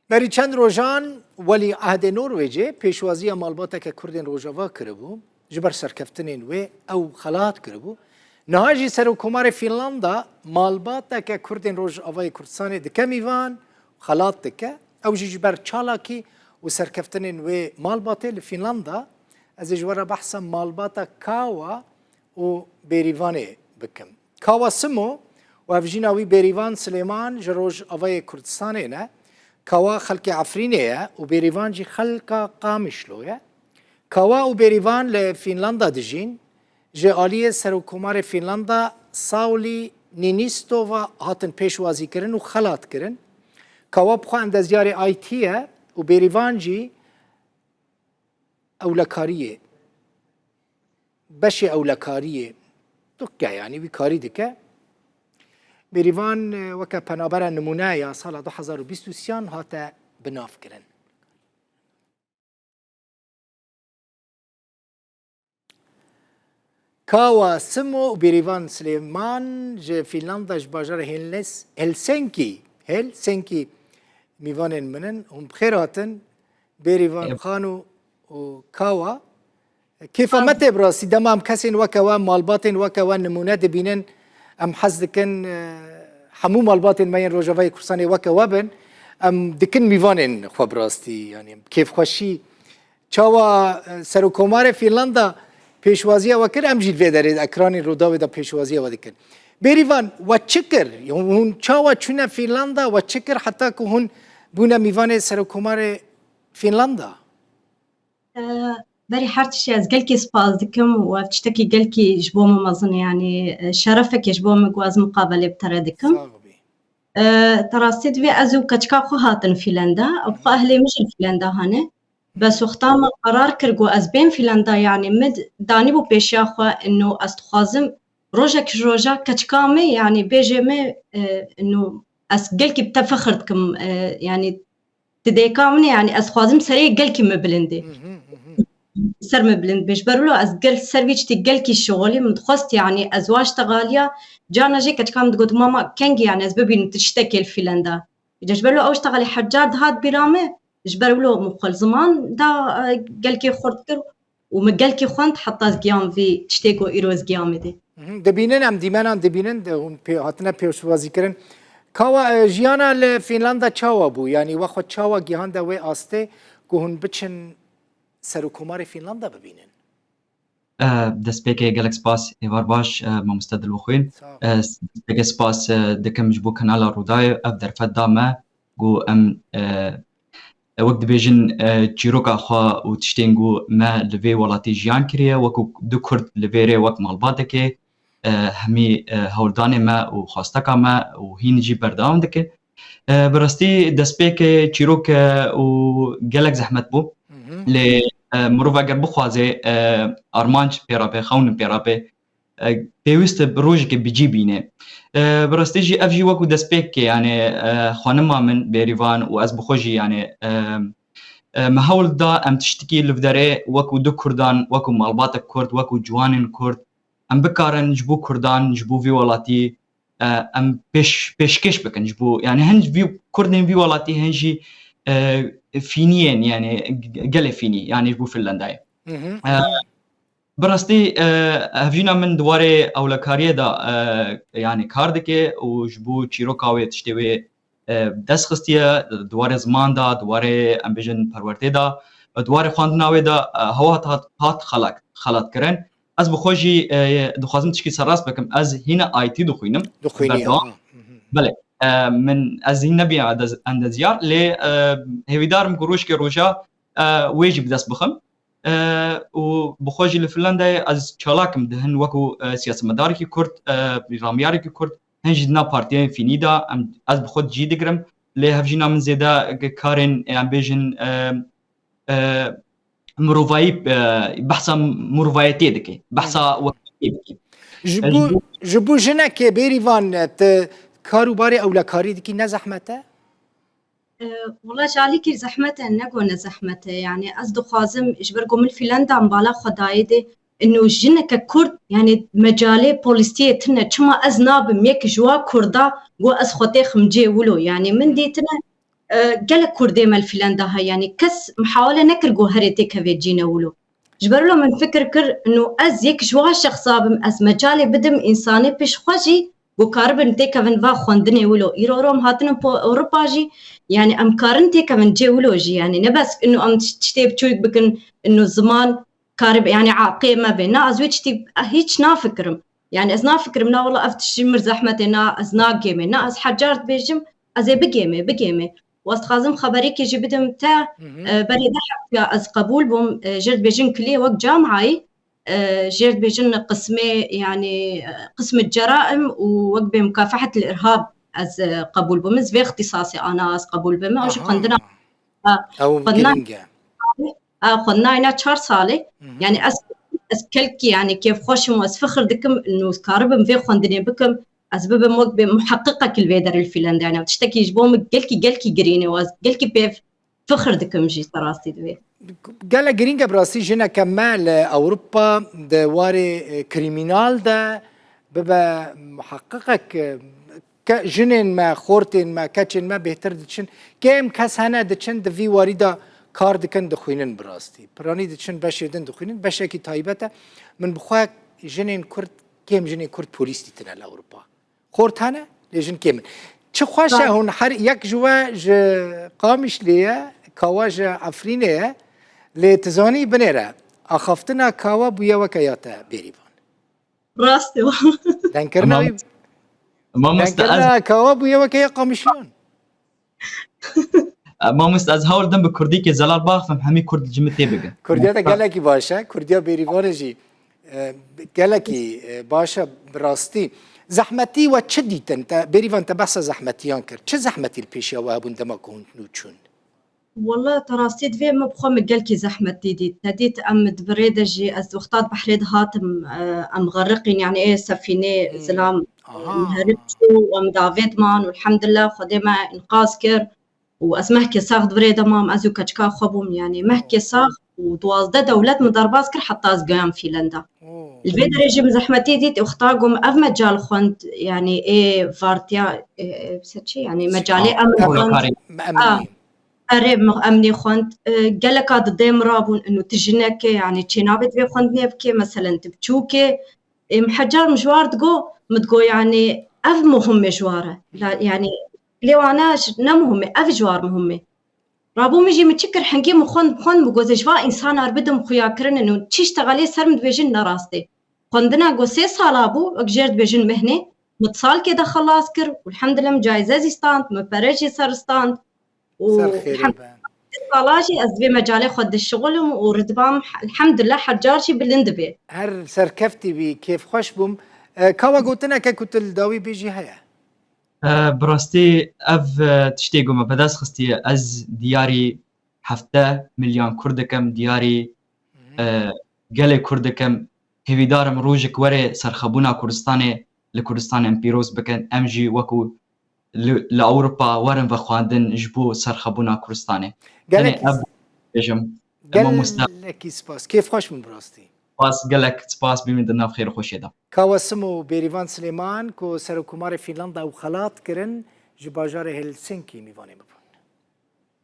بری چند روزان ولی عهد نروژ پیشوازی مالباتا که کردین روجاوا کربو جبر سرکفتنین و او خلات کربو نهاجی سرکومار فنلندا مالباتا که کردین روجاوای کردستان دکه میوان خلات دکه او جبر چالاکی و سرکفتنین و مالباتا لفنلندا از جوار بحث مالباتا کاوا و بریوانه بکم کاوا سمو و افجیناوی بریوان سلیمان جروج اوای کردستانه نه کاوا خلق عفرینه و بریوان جی خلق قامشلوه کاوا و بریوان لفنلندا دجین جه آلیه سرکومار فنلندا ساولی نینیستو و هاتن پیشوازی کرن و خلات کرن کاوا بخوا اندازیار آیتیه و بریوان جی اولکاریه بشی اولکاریه دکه یعنی وی کاری دکه بریوان وکا پنابر نمونه یا سال 2023 هاته بناف کرن کاوا سمو و بریوان سلیمان جه فنلندا جباجار هلسنکی میوانن منن هم بخیراتن بریوان خانو و کاوا كيف ما تبراسي دمام كسين وكوا مالباتن وكوا نمونه دبينن ام حز دكن حمو مالباتن ماين روجافاي كرساني وكوا بن ام دكن ميفانن خو براستي يعني كيف خوشي چاوا سرکومار فنلندا پیشوازی وکر ام جیل ودارید اکرانی روداوی دا پیشوازی و دکن بریوان و چکر هون چاوا چونه فنلندا و چکر حتی که هون بونه میوان سرکومار فنلندا بري حرتشي از قلكي سباز دكم وفتشتكي قلكي جبوم مظن يعني شرفك جبوم جواز مقابلة بترى دكم ترى سيدفي أزو كتشكا خو هاتن فنلندا أبقى أهلي مش فنلندا هنا بس وقتام قرار كرجو أزبين فنلندا يعني مد داني بو بيشيا خو إنه أستخازم روجا كتشكامي يعني بيجي إنه أس قلكي بتفخرتكم يعني تديكامني يعني أستخازم سريع قلكي مبلندي سر مبلند بيش برولو از قل سرويش تي قلكي شغلي متخصت يعني ازواج تغاليا جانا جي كتكام تقول ماما كنجي يعني از ببين تشتكي الفنلندا جبرلو اوش تغالي حجاد هاد برامه جبرلو مقل زمان دا قلكي خورتر ومقلكي خونت حتى از قيام في تشتكو ايروز قيامي دي دبينن ام ديمانان دبينن هم هاتنا بيوشوازي كرن كاوا جيانا لفنلندا چاوا بو يعني وخو چاوا گيهان دا وي آسته كهون بچن سرکومار فنلندا ببینن دەستپێکی گەلێک سپاس هێوار باش مامۆستا دڵوەخوێن دەستپێکی سپاس دەکەم ji بۆ کەناڵا ڕووداوێ ئەف دەرفەتدا me got em wek dibêjin çîroka xwe û tiştên got me li vê welatî jiyan kiriye wekû du Kurd li vêrê wek malbatekê hemî hewldanê me û xwasteka me û hîn jî berdewam dikin bi rastî destpêkê çîrok û gelek zehmet bû لێ مرۆڤ ئەگەر بخوازێ ئارمانج پێراپێ خەونم پێراپێ پێویستە ڕۆژێکە بجی بینێ بەڕاستیژی ئەف ژی وەکو دەستپێکێ یانێ خوانما من بێریڤان و ئەس بخۆژی یانێ me hewl da em tiştekî li derê wekû du Kurdan wekû malbatek Kurd wekû ciwanên Kurd em bikarin ji bo Kurdan ji bo vî welatî em pêşkêş bikin ji bo yani hin vî Kurdên vî welatî hin jî فینیین یعنی گله فینی یعنی بو فنلندای براستی هفینا من دواره اولکاریه دا یعنی کار دکه و جبو چیروکاوی تشتوی دست خستیه دواره زمان دا دواره امبیژن پرورته دا دواره خواندناوی دا هوا هات خلط کرن از بخوشی دخوازم تشکی سراس بکم از هینا آیتی دخوینم بله من از این نبی اندازیار لی هیویدارم گروش که روژا ویجی بدست بخم و بخواجی لفنلندا از چالاکم دهن وکو سیاست مداری که کرد رامیاری که کرد هنج دنا پارتیان فینی دا از بخود جی دگرم لی هفجینا من زیده کارن امبیژن مروفایی بحثا مروفایتی دکی بحثا وقتی دکی جبو جنک بریوان کاروباری اولکاری دکی نه زحمته؟ والله جالي كي زحمته نقول زحمته يعني أصدق خازم إجبركم من فنلندا مبالغ خدايدي إنه جنة ككرد يعني مجالي بوليستية تنا كما أزناب ميك جوا كردا جو أسخطي خمجي ولو يعني من ديتنا gelek Kurdê me Fîlanda heye yani kes mihawale nekir got herê tê keve cîne wilo ji ber min fikir kir û ez yek ji wan şexsa bim ez mecalê bidim însanê pêşxwe jî got karibin têkevin va xwendinê wilo îro rom hatinin Ewropa jî yani em karin têkevin cê wilo jî yani ne bes inu em tiştê biçûk bikin inu ziman karib yani aqê me bê na ez wê tiştî hiç nafikirim yani ez nafikirim na wala ev tiştî mir zehmetê na ez nagême na ez hecar dibêjim ez ê bigême واستخازم خبريك يجي بدم تا بري ضحك از قبول بوم جرد بيجن كلية وقت جامعي جرد بيجن قسمي يعني قسم الجرائم ووقت بمكافحة الإرهاب از قبول بوم في اختصاصي أنا از قبول بوم أو شو قندنا او قندنا گرنگه قندنا هنا 4 سالة يعني از كلكي يعني كيف خوشم واز فخر دكم إنه كاربم في خندني بكم أسباب موك بمحققة كل فيدر الفنلندي يعني تشتكي جبوم قلكي قريني واز قلكي بيف فخر دكم جي تراستي دوي قال گرنگه براستی جنا كمال اوروبا دواري كريمينال ده ببا محققك جنين ما خورتين ما كاتشن ما بهتر دچن كم کس هنه دچن دوی واريدا کار دکن دخوینن براستی پرانی دچن بشیدن دخوینن بشکی تایبته من بخواه جنين كرد كم جنين كرد بوليس تنا لأوروبا خورت هنا لجن كمن چه خوشه هون هر یک جواج قامش ليه كواج عفرينه لتزاني بنيره اخفتنا كوا بويا وكياتا بيريبان راستي دنكرنا ما مستأز كوا بويا وكيا قامشيون ما مستأز هول دم بكردي كي زلال باخ فهم همي كرد جمتي بقى كرديا دا قالكي باشا كرديا بيريبان جي قالكي باشا براستي زحمتي وتشديت انت بيريفان تبحث زحمتيان كر چه زحمتي البيشيا وابون دما كون نوتشون والله تراستيد في ما بخوم قالكي زحمتي دي تديت ام دبريده جي از وقتات بحريد هاتم ام غرقين يعني ايه سفينه زلام هربتو وام دافيد مان والحمد لله خدمه انقاذ كر واسمحكي صاغ دبريده مام ازو كچكا خبوم يعني محكي صاغ ودوازده دولت مدرباز كر حتى از قيام فيلندا الفيدر يجي مزحمتي ديت اختاقهم اف مجال خوند يعني ايه فارتيا بساتشي يعني مجالي قريب امني خوند قالك هذا ديم رابون انه تجنك يعني تشينابت في خوند نيفكي مثلا تبتشوكي محجر مجوار تقو يعني اف مهم مجواره لا يعني لو انا مهمه اف جوار مهمه رابو ميجي متشكر حنكي مخون بقوز جوا انسان اربدم خويا كرن انه تشتغلي سرمد بيجن راستي خندنا قو 3 سال ابو اجرد بيجن مهنه متصال كده خلاص كر والحمد لله مجايزه ستاند مبرجي سر ستاند والحمد لله ازبي مجالي خد الشغل وردبام الحمد لله حجارشي بالندبي هر سركفتي بي كيف خوش بوم كوا قوتنا كنت الداوي بيجي هيا براستي اف تشتيقو ما بداس خستي از دياري 7 مليون كردكم دياري قالي كردكم هفيدارم روجك وري سرخبونا كردستاني لكردستان امبيروز بكن امجي وكو لأوروبا ورن وخواندن جبو سرخبونا كردستاني قالك اب بيجم قالك سباس كيف خوش من براستي باس قالك سباس بمن دنا بخير وخوش يدا كواسمو بيريفان سليمان كو سركومار فنلندا وخلاط كرن جباجار هلسنكي ميواني